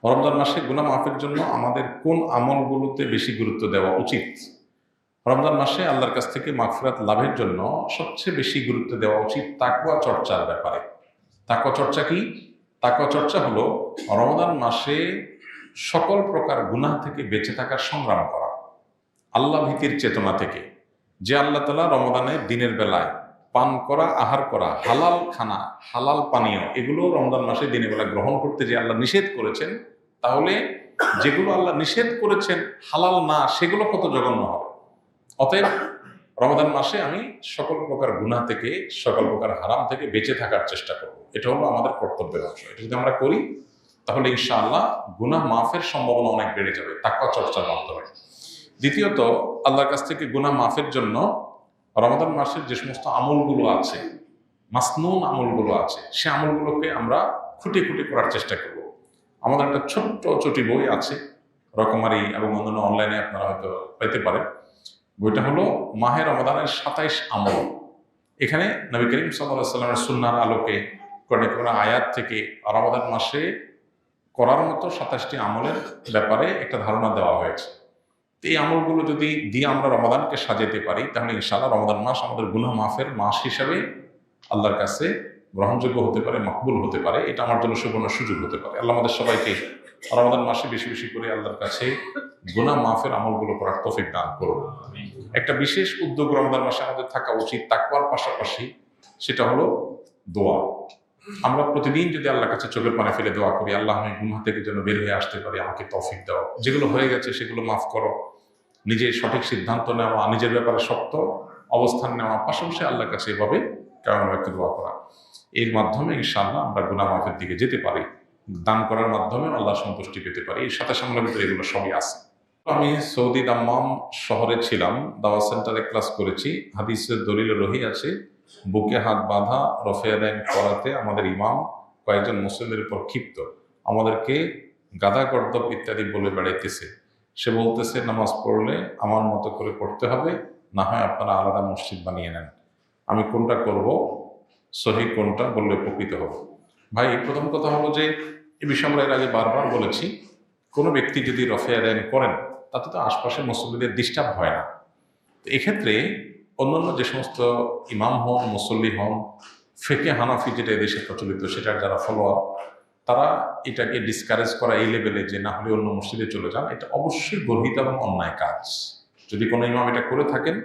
রমজান মাসে গুনাহ মাফের জন্য আমাদের কোন আমলগুলোতে বেশি গুরুত্ব দেওয়া উচিত? রমজান মাসে আল্লাহর কাছ থেকে মাগফিরাত লাভের জন্য সবচেয়ে বেশি গুরুত্ব দেওয়া উচিত তাকওয়া চর্চার ব্যাপারে। তাকওয়া চর্চা কি? তাকওয়া চর্চা হলো রমজান মাসে সকল প্রকার গুনাহ থেকে বেঁচে থাকার সংগ্রাম করা, আল্লাহ ভীতির চেতনা থেকে। যে আল্লাহ তাআলা রমজানে দিনের বেলায় পান করা, আহার করা, হালাল খানা, হালাল পানীয় এগুলো রমজান মাসে দিনের বেলা গ্রহণ করতে যে আল্লাহ নিষেধ করেছেন, তাহলে যেগুলো আল্লাহ নিষেধ করেছেন হালাল না, সেগুলো কত জঘন্য হবে। অতএব রমজান মাসে আমি সকল প্রকার গুনাহ থেকে, সকল প্রকার হারাম থেকে বেঁচে থাকার চেষ্টা করব। এটা হলো আমাদের কর্তব্যের অংশ। এটা যদি আমরা করি তাহলে ইনশাআল্লাহ গুনাহ মাফের সম্ভাবনা অনেক বেড়ে যাবে তাকওয়া চর্চার মাধ্যমে। দ্বিতীয়ত, আল্লাহর কাছ থেকে গুনাহ মাফের জন্য রমজান মাসের যে সমস্ত আমলগুলো আছে, মাসনুন আমলগুলো আছে, সে আমলগুলোকে আমরা খুঁটে খুঁটে করার চেষ্টা করব। আমাদের একটা ছোট্ট ছোটি বই আছে, রকমারি এবং অন্যান্য অনলাইনে আপনারা হয়তো পেতে পারেন। বইটা হলো মাহে রমাদানের 27 আমল। এখানে নবী করিম সাল্লাল্লাহু আলাইহি ওয়াসাল্লামের সুন্নাহর আলোকে কোরআনের আয়াত থেকে রমাদান মাসে করার মতো 27টি আমলের ব্যাপারে একটা ধারণা দেওয়া হয়েছে। এই আমলগুলো যদি দিয়ে আমরা রমাদানকে সাজাতে পারি, তাহলে ইনশাআল্লাহ রমাদান মাস আমাদের গুনাহ মাফের মাস হিসাবে আল্লাহর কাছে গ্রহণযোগ্য হতে পারে, মকবুল হতে পারে। এটা আমার জন্য সুবর্ণ সুযোগ হতে পারে। আল্লাহ আমাদের সবাইকে রমাদান মাসে বেশি বেশি করে আল্লাহর কাছে গুনাহ মাফের আমলগুলো করার তৌফিক দান করুন। একটা বিশেষ উদ্যোগ রমাদান মাসে আমাদের থাকা উচিত তাকওয়ার পাশাপাশি, সেটা হলো দোয়া। আমরা প্রতিদিন যদি আল্লাহর কাছে চোখের পানি ফেলে দোয়া করি, আল্লাহ আমি গুনাহ থেকে যেন বের হয়ে আসতে পারি, আমাকে তৌফিক দাও, যেগুলো হয়ে গেছে সেগুলো মাফ করো, নিজের সঠিক সিদ্ধান্ত নেওয়া, নিজের ব্যাপারে শক্ত অবস্থান নেওয়া, পাশাপাশি আল্লাহর কাছে এভাবে কেমন একটু দোয়া করা, এর মাধ্যমে ইনশাআল্লাহ আমরা গুনাহ মাফের দিকে যেতে পারি। দান করার মাধ্যমে আল্লাহ সন্তুষ্টি পেতে পারি। এর সাথে সামনের ভিতরে এগুলো সবই আছে। আমি সৌদি দাম্মাম শহরে ছিলাম, দাওয়া সেন্টারে ক্লাস করেছি। হাদিসের দলিল রহি আছে, বুকে হাত বাঁধা রফে আদায় করাতে আমাদের ইমাম কয়েকজন মুসলিমদের উপর ক্ষিপ্ত, আমাদেরকে গাধা গর্দব ইত্যাদি বলে বেড়াইতেছে। সে বলতেছে, নামাজ পড়লে আমার মতো করে পড়তে হবে, না হয় আপনারা আলাদা মসজিদ বানিয়ে নেন। আমি কোনটা করব, সহি কোনটা বললে উপকৃত হব? ভাই, প্রথম কথা হলো যে এ বিষয়ে আমরা এর আগে বারবার বলেছি, কোনো ব্যক্তি যদি রফে আদায় করেন তাতে তো আশপাশের মুসল্লিদের ডিস্টার্ব হয় না। তো এক্ষেত্রে অন্যান্য যে সমস্ত ইমাম হন, মুসল্লি হন, ফিকহে হানাফি যেটা এদেশে প্রচলিত সেটার যারা ফলোয়ার, তারা এটাকে ডিসকারেজ করা এই লেভেলে যে না হলে অন্য মসজিদে চলে যান, এটা অবশ্যই গর্হিত এবং অন্যায় কাজ। যদি কোনো ইমাম এটা করে থাকেন,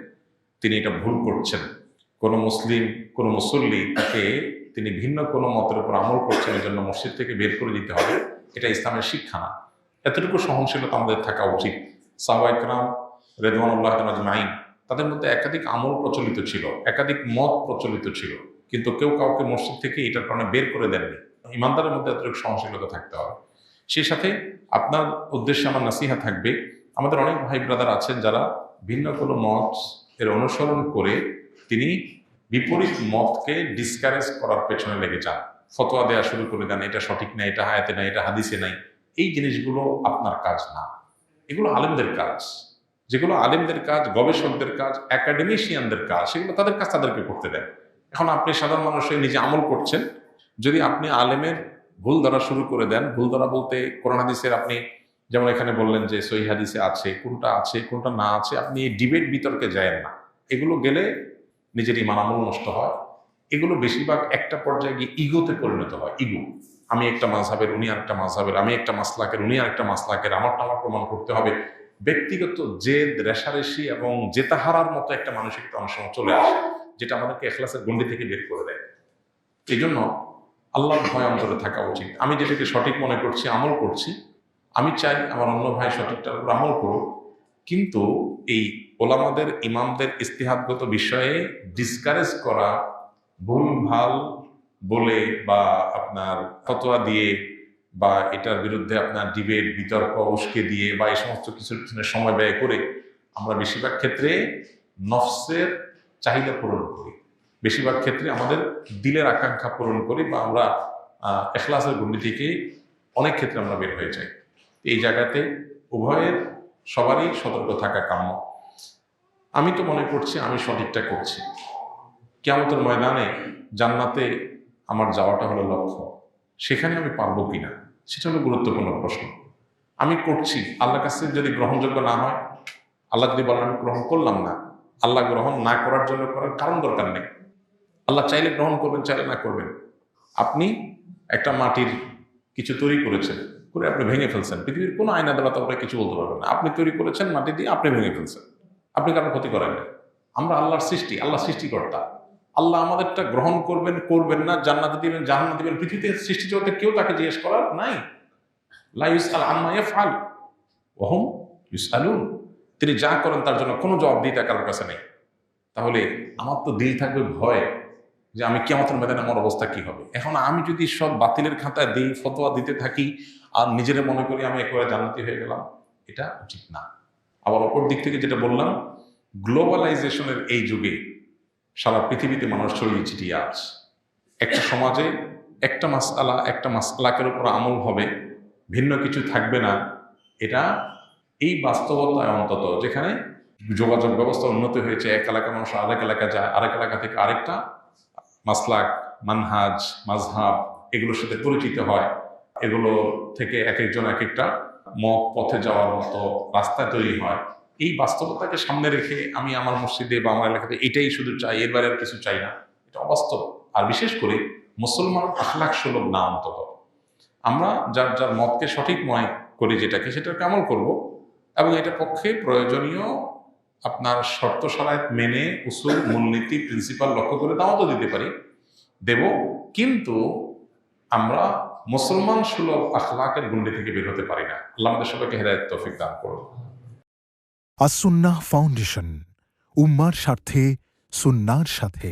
তিনি এটা ভুল করছেন। কোনো মুসলিম, কোনো মুসল্লি তাকে তিনি ভিন্ন কোনো মতের উপর আমল করছেন, এই জন্য মসজিদ থেকে বের করে দিতে হবে, এটা ইসলামের শিক্ষা না। এতটুকু সহনশীলতা আমাদের থাকা উচিত। সাহাবা ইকরাম রিদওয়ানুল্লাহ আজমাইন, তাদের মধ্যে একাধিক আমল প্রচলিত ছিল, একাধিক মত প্রচলিত ছিল, কিন্তু কেউ কাউকে মসজিদ থেকে এটার কারণে বের করে দেননি। ইমানদারের মধ্যে এতটুকু সহনশীলতা থাকতে হবে। সেই সাথে আপনার উদ্দেশ্যে আমার নাসিহা থাকবে, আমাদের অনেক ভাই ব্রাদার আছেন যারা ভিন্ন কোনো মত এর অনুসরণ করে তিনি বিপরীত মতকে ডিসকারেজ করার পেছনে লেগে যান, ফতোয়া দেওয়া শুরু করে দেন, এটা সঠিক না, এটা আয়াতে নাই, এটা হাদিসে নাই। এই জিনিসগুলো আপনার কাজ না, এগুলো আলেমদের কাজ। যেগুলো আলেমদের কাজ, গবেষকদের কাজ, একাডেমিশিয়ানদের কাজ, সেগুলো তাদের কাজ তাদেরকে করতে দেন। এখন আপনি সাধারণ মানুষ হয়ে নিজে আমল করছেন, যদি আপনি আলেমের ভুল ধরা শুরু করে দেন, ভুল ধরা বলতে কোরআন হাদিসের, আপনি যেমন এখানে বললেন যে সহিহ হাদিসে আছে কোনটা না আছে, আপনি এই ডিবেট বিতর্কে যায়েন না। এগুলো গেলে নিজের ইমান আমল নষ্ট হয়। এগুলো বেশিরভাগ একটা পর্যায়ে গিয়ে ইগোতে পরিণত হয়। ইগো, আমি একটা মাযহাবের, উনি আরেকটা মাযহাবের, আমি একটা মাসলাকের, উনি আরেকটা মাসলাকের, আমারটা আমার প্রমাণ করতে হবে। ব্যক্তিগত জেদ, রেষারেষি এবং জেতাহারার মতো একটা মানসিকতা অনেক সময় চলে আসে, যেটা আমাদেরকে ইখলাসের গণ্ডি থেকে বের করে দেয়। এই জন্য আল্লাহর ভয় অন্তরে থাকা উচিত। আমি যেটাকে সঠিক মনে করছি, আমল করছি, আমি চাই আমার অন্য ভাই সঠিকটার উপর আমল করুক, কিন্তু এই ওলামাদের, ইমামদের ইস্তিহাদগত বিষয়ে ডিসকারেজ করা, ভুল ভাল বলে বা আপনার ফতোয়া দিয়ে বা এটার বিরুদ্ধে আপনার ডিবেট, বিতর্ক উস্কে দিয়ে বা এই সমস্ত কিছুর পিছনে সময় ব্যয় করে আমরা বেশিরভাগ ক্ষেত্রে নফসের চাহিদা পূরণ করি, বেশিরভাগ ক্ষেত্রে আমাদের দিলের আকাঙ্ক্ষা পূরণ করি, বা আমরা ইখলাসের গণ্ডি থেকে অনেক ক্ষেত্রে আমরা বের হয়ে যাই। এই জায়গাতে উভয়ের সবারই সতর্ক থাকা কাম্য। আমি তো মনে করছি আমি সঠিকটা করছি, কিয়ামতের ময়দানে জান্নাতে আমার যাওয়াটা হলো লক্ষ্য, সেখানে আমি পারবো কিনা, সেটা হলো গুরুত্বপূর্ণ প্রশ্ন। আমি করছি, আল্লাহর কাছে যদি গ্রহণযোগ্য না হয়, আল্লাহ যদি বলেন আমি গ্রহণ করলাম না, আল্লাহ গ্রহণ না করার জন্য করার কারণ দরকার নেই। আল্লাহ চাইলে গ্রহণ করবেন, চাইলে না করবেন। আপনি একটা মাটির কিছু তৈরি করেছেন, করে আপনি ভেঙে ফেলছেন, পৃথিবীর কোনো আইন আদালত আপনাকে কিছু বলতে পারবেন না। আপনি তৈরি করেছেন মাটি দিয়ে, আপনি ভেঙে ফেলছেন, আপনি কারোর ক্ষতি করেন না। আমরা আল্লাহর সৃষ্টি, আল্লাহ সৃষ্টিকর্তা। আল্লাহ আমাদেরটা গ্রহণ করবেন, করবেন না, জান্নাতে দিবেন, জাহান্নামে দিবেন, পৃথিবীতে সৃষ্টি জগতে কেউ তাকে জিজ্ঞেস করার নাই। লা ইউসআল আম্মা ইয়াফআল ওয়া হুম ইউসআলুন। তিনি যা করেন তার জন্য কোনো জবাবদিহিতা কারোর কাছে নেই। তাহলে আমার তো দিল থাকবে ভয় যে আমি কিয়ামতের ময়দানে আমার অবস্থা কি হবে। এখন আমি যদি সব বাতিলের খাতায় দিই, ফতোয়া দিতে থাকি, আর নিজের মনে করি আমি একেবারে জান্নাতি হয়ে গেলাম, এটা উচিত না। আবার অপর দিক থেকে যেটা বললাম, গ্লোবালাইজেশনের এই যুগে সারা পৃথিবীতে মানুষ ছড়িয়ে ছিটিয়ে আছে। একটা সমাজে একটা মাসআলাকের উপর আমল হবে, ভিন্ন কিছু থাকবে না। এটা এই বাস্তবতায় অন্তত, যেখানে যোগাযোগ ব্যবস্থা উন্নতি হয়েছে, এক এলাকা মানুষ আরেক এলাকা যায়, আরেক এলাকা থেকে আরেকটা মাসলাক, মানহাজ, মাযহাব এগুলোর সাথে পরিচিত হয়, এগুলো থেকে এক একজন এক একটা মত পথে যাওয়ার মতো রাস্তা তৈরি হয়। এই বাস্তবতাকে সামনে রেখে আমি আমার মসজিদে বা আমার এলাকাতে এটাই শুধু চাই, এর বাইরে আর কিছু চাই না, এটা অবাস্তব। আর বিশেষ করে মুসলমান আখলাক সুলভ না, অন্তত আমরা যার যার মতকে সঠিক মনে করি, যেটাকে সেটাকে আমল করব, এবং এটার পক্ষে প্রয়োজনীয় আপনার শর্ত শারাইত মেনে উসুল, মূলনীতি, প্রিন্সিপাল লক্ষ্য করে দাওয়াতও দিতে পারি, দেব। কিন্তু আমরা মুসলমান সুলভ আখলাকের গুন্ডি থেকে বের হতে পারি না। আল্লাহ আমাদের সবাইকে হেদায়েত তৌফিক দান করুন। আসুন্নাহ ফাউন্ডেশন, উম্মার স্বার্থে সুন্নাহর সাথে।